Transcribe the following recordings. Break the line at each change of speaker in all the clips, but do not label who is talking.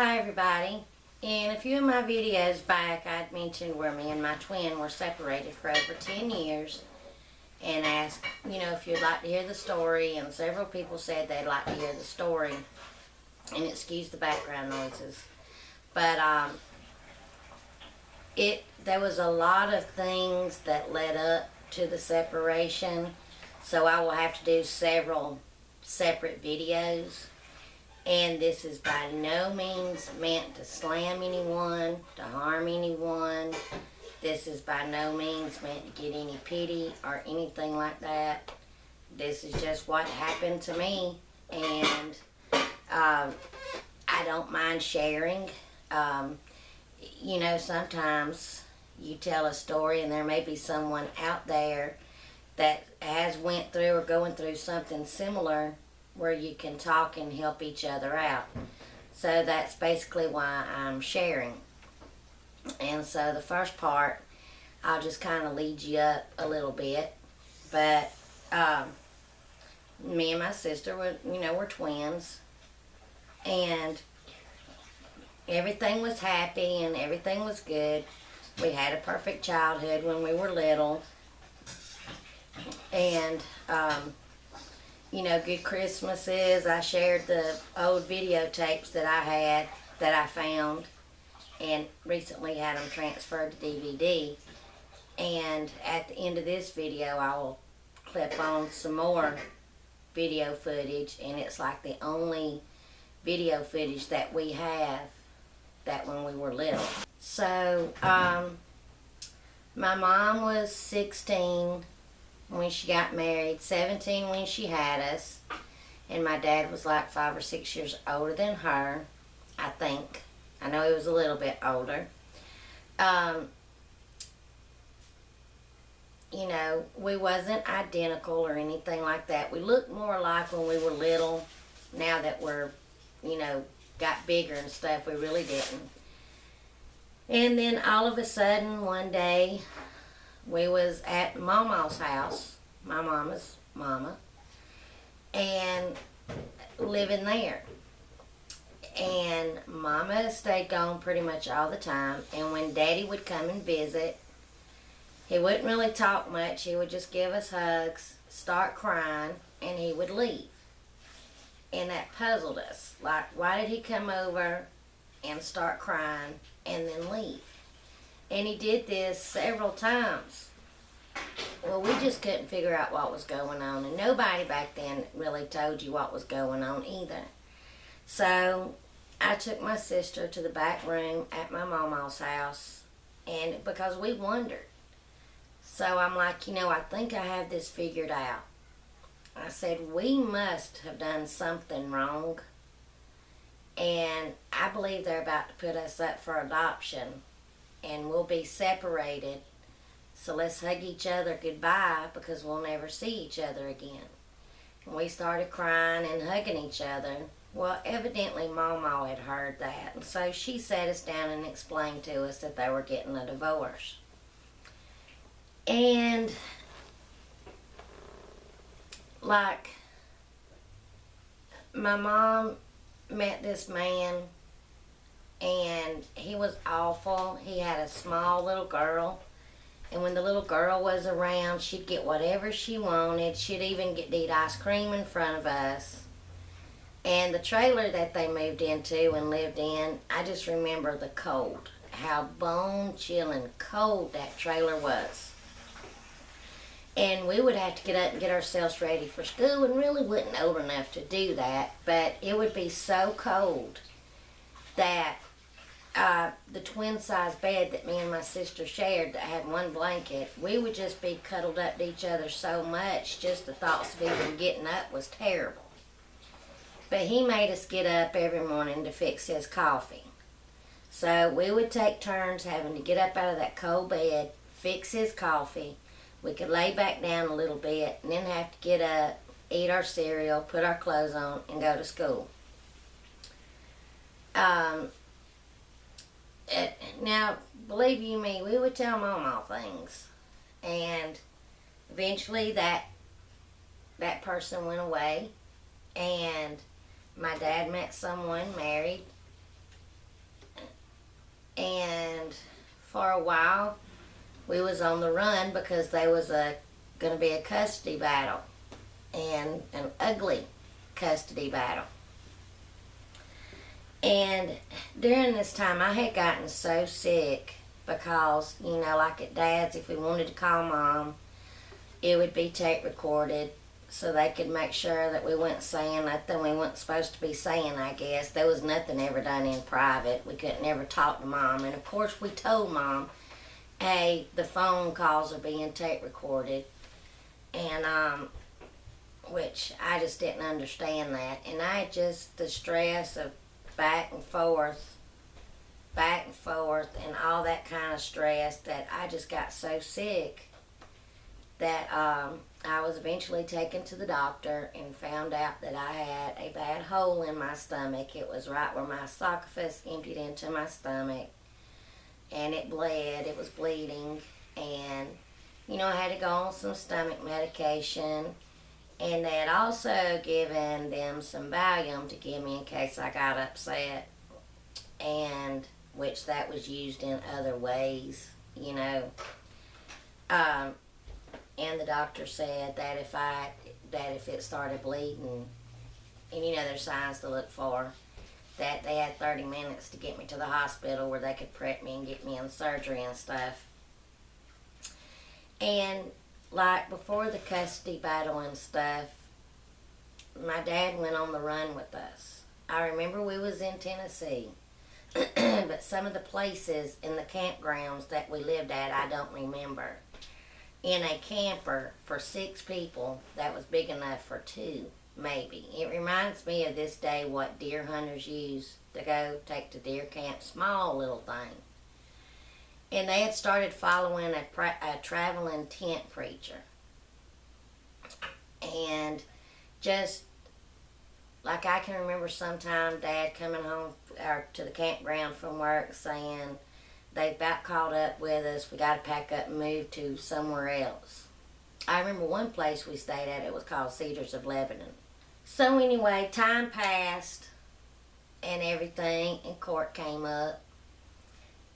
Hi everybody. In a few of my videos back, I'd mentioned where me and my twin were separated for over 10 years and asked, if you'd like to hear the story, and several people said they'd like to hear the story, and excuse the background noises. But there was a lot of things that led up to the separation, so I will have to do several separate videos. And this is by no means meant to slam anyone, to harm anyone. This is by no means meant to get any pity or anything like that. This is just what happened to me, and I don't mind sharing. Sometimes you tell a story and there may be someone out there that has went through or going through something similar where you can talk and help each other out. So that's basically why I'm sharing. And so the first part, I'll just kind of lead you up a little bit. But me and my sister we're twins, and everything was happy and everything was good. We had a perfect childhood when we were little, and good Christmases. I shared the old videotapes that I had, that I found, and recently had them transferred to DVD. And at the end of this video, I will clip on some more video footage, and it's like the only video footage that we have that when we were little. So, my mom was 16 when she got married, 17 when she had us, and my dad was like 5 or 6 years older than her, I think. I know he was a little bit older. We wasn't identical or anything like that. We looked more alike when we were little. Now that we're, got bigger and stuff, we really didn't. And then all of a sudden, one day, we was at Mama's house, my mama's mama, and living there. And Mama stayed gone pretty much all the time. And when Daddy would come and visit, he wouldn't really talk much. He would just give us hugs, start crying, and he would leave. And that puzzled us. Like, why did he come over and start crying and then leave? And he did this several times. Well, we just couldn't figure out what was going on, and nobody back then really told you what was going on either. So I took my sister to the back room at my mama's house, and because we wondered. So I'm like, I think I have this figured out. I said, we must have done something wrong, and I believe they're about to put us up for adoption, and we'll be separated. So let's hug each other goodbye, because we'll never see each other again. And we started crying and hugging each other. Well, evidently Mama had heard that, and so she sat us down and explained to us that they were getting a divorce. And like, my mom met this man, and he was awful. He had a small little girl, and when the little girl was around, she'd get whatever she wanted. She'd even get to eat ice cream in front of us. And the trailer that they moved into and lived in, I just remember the cold, how bone-chilling cold that trailer was. And we would have to get up and get ourselves ready for school, and really wasn't old enough to do that, but it would be so cold that the twin-size bed that me and my sister shared that had one blanket, we would just be cuddled up to each other so much, just the thoughts of even getting up was terrible. But he made us get up every morning to fix his coffee. So we would take turns having to get up out of that cold bed, fix his coffee. We could lay back down a little bit and then have to get up, eat our cereal, put our clothes on, and go to school. Now, believe you me, we would tell Mama things. And eventually that person went away, and my dad met someone, married, for a while, we was on the run because there was going to be a custody battle, and an ugly custody battle. And during this time, I had gotten so sick because, like at Dad's, if we wanted to call Mom, it would be tape recorded so they could make sure that we weren't saying nothing we weren't supposed to be saying, I guess. There was nothing ever done in private. We couldn't ever talk to Mom. And, of course, we told Mom, hey, the phone calls are being tape recorded. And, which I just didn't understand that. And the stress of back and forth, and all that kind of stress, that I just got so sick that I was eventually taken to the doctor and found out that I had a bad hole in my stomach. It was right where my esophagus emptied into my stomach, and it bled. It was bleeding, and I had to go on some stomach medication, and they had also given them some Valium to give me in case I got upset, and which that was used in other ways, and the doctor said that if it started bleeding, and there's signs to look for, that they had 30 minutes to get me to the hospital where they could prep me and get me in surgery and stuff. And like before the custody battle and stuff, my dad went on the run with us. I remember we was in Tennessee, but some of the places in the campgrounds that we lived at, I don't remember. In a camper for 6 people that was big enough for 2, maybe. It reminds me of this day what deer hunters use to go take to deer camp, small little thing. And they had started following a traveling tent preacher. And just like I can remember sometime Dad coming home or to the campground from work saying, they about caught up with us, we got to pack up and move to somewhere else. I remember one place we stayed at, it was called Cedars of Lebanon. So anyway, time passed and everything, and court came up.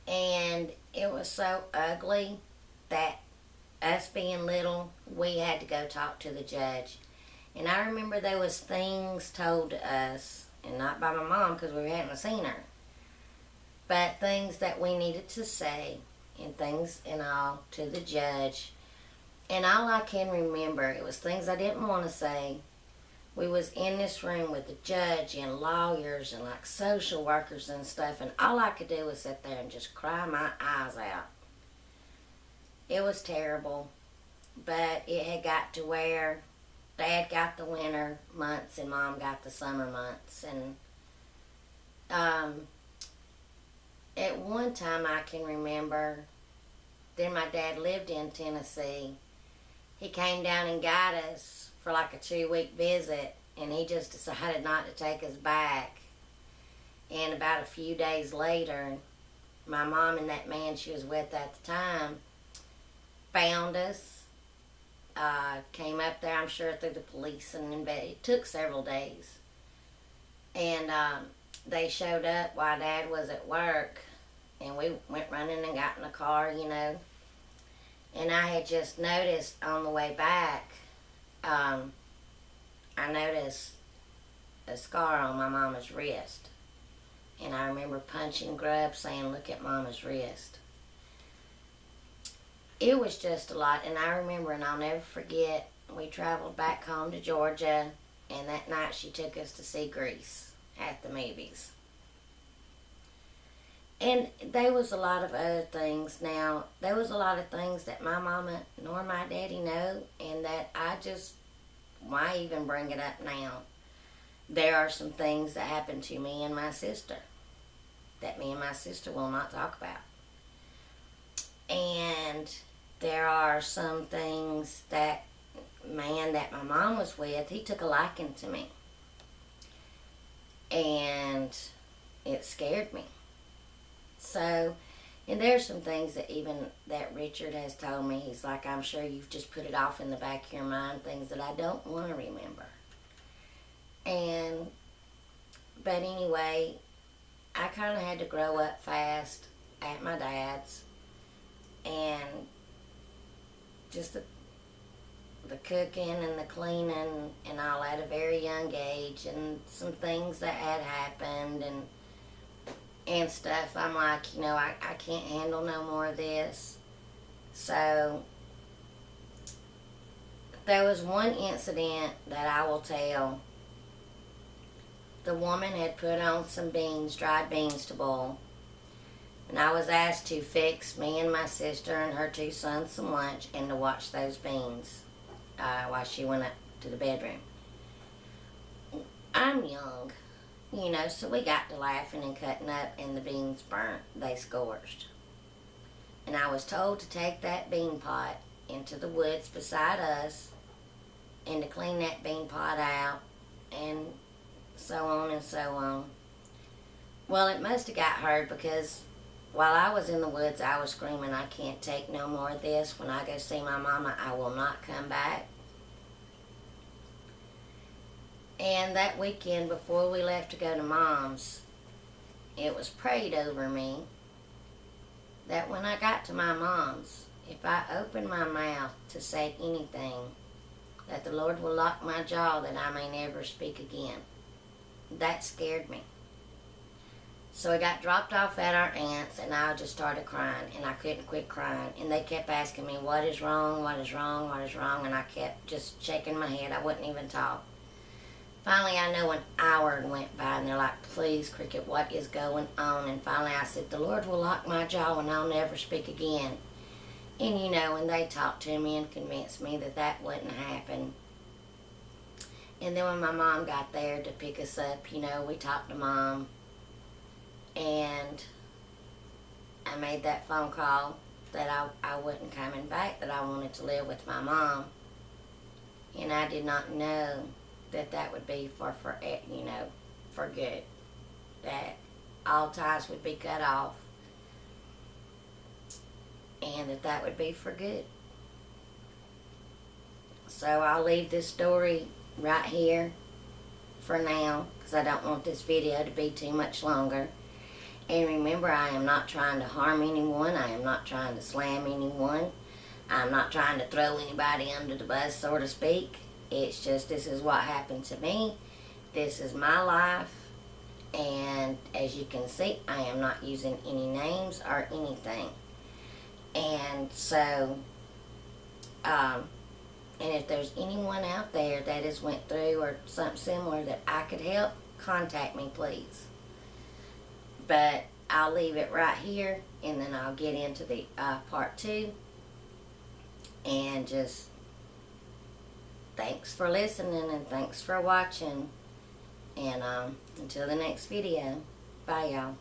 And it was so ugly that us being little, we had to go talk to the judge. And I remember there was things told to us, and not by my mom because we hadn't seen her, but things that we needed to say, and things and all, to the judge. And all I can remember, it was things I didn't want to say. We was in this room with the judge and lawyers and like social workers and stuff, and all I could do was sit there and just cry my eyes out. It was terrible, but it had got to where Dad got the winter months and Mom got the summer months. And at one time I can remember, then my dad lived in Tennessee. He came down and got us for like a 2-week visit, and he just decided not to take us back. And about a few days later, my mom and that man she was with at the time found us, came up there, I'm sure through the police, and it took several days. And they showed up while Dad was at work, and we went running and got in the car, And I had just noticed on the way back, I noticed a scar on my mama's wrist. And I remember punching Grub saying, "Look at Mama's wrist." It was just a lot. And I remember, and I'll never forget, we traveled back home to Georgia, and that night she took us to see Grease at the movies. And there was a lot of other things. Now, there was a lot of things that my mama nor my daddy know, and that why even bring it up now? There are some things that happened to me and my sister that me and my sister will not talk about. And there are some things that man that my mom was with, he took a liking to me. And it scared me. So, and there's some things that Richard has told me. He's like, I'm sure you've just put it off in the back of your mind, things that I don't want to remember. But anyway, I kind of had to grow up fast at my dad's. and just the cooking and the cleaning and all at a very young age, and some things that had happened and stuff. I'm like, you know, I can't handle no more of this. So there was one incident that I will tell. The woman had put on some beans, dried beans to boil, and I was asked to fix me and my sister and her 2 sons some lunch and to watch those beans while she went up to the bedroom. I'm young, you know, so we got to laughing and cutting up, and the beans burnt. They scorched. And I was told to take that bean pot into the woods beside us and to clean that bean pot out, and so on and so on. Well, it must have got heard, because while I was in the woods, I was screaming, I can't take no more of this. When I go see my mama, I will not come back. And that weekend before we left to go to Mom's, it was prayed over me that when I got to my Mom's, if I opened my mouth to say anything, that the Lord will lock my jaw, that I may never speak again. That scared me. So I got dropped off at our aunt's, and I just started crying, and I couldn't quit crying. And they kept asking me, what is wrong, what is wrong, what is wrong? And I kept just shaking my head. I wouldn't even talk. Finally, I know an hour went by, and they're like, please, Cricket, what is going on? And finally I said, the Lord will lock my jaw, and I'll never speak again. And you know, and they talked to me and convinced me that that wouldn't happen. And then when my mom got there to pick us up, you know, we talked to Mom, and I made that phone call that I wasn't coming back, that I wanted to live with my mom. And I did not know that that would be for you know, for good. That all ties would be cut off, and that would be for good. So I'll leave this story right here for now, because I don't want this video to be too much longer. And remember, I am not trying to harm anyone. I am not trying to slam anyone. I'm not trying to throw anybody under the bus, so to speak. It's just, this is what happened to me. This is my life. And as you can see, I am not using any names or anything. And so, and if there's anyone out there that has went through or something similar that I could help, contact me, please. But I'll leave it right here, and then I'll get into the part 2. And just thanks for listening, and thanks for watching. And until the next video, bye y'all.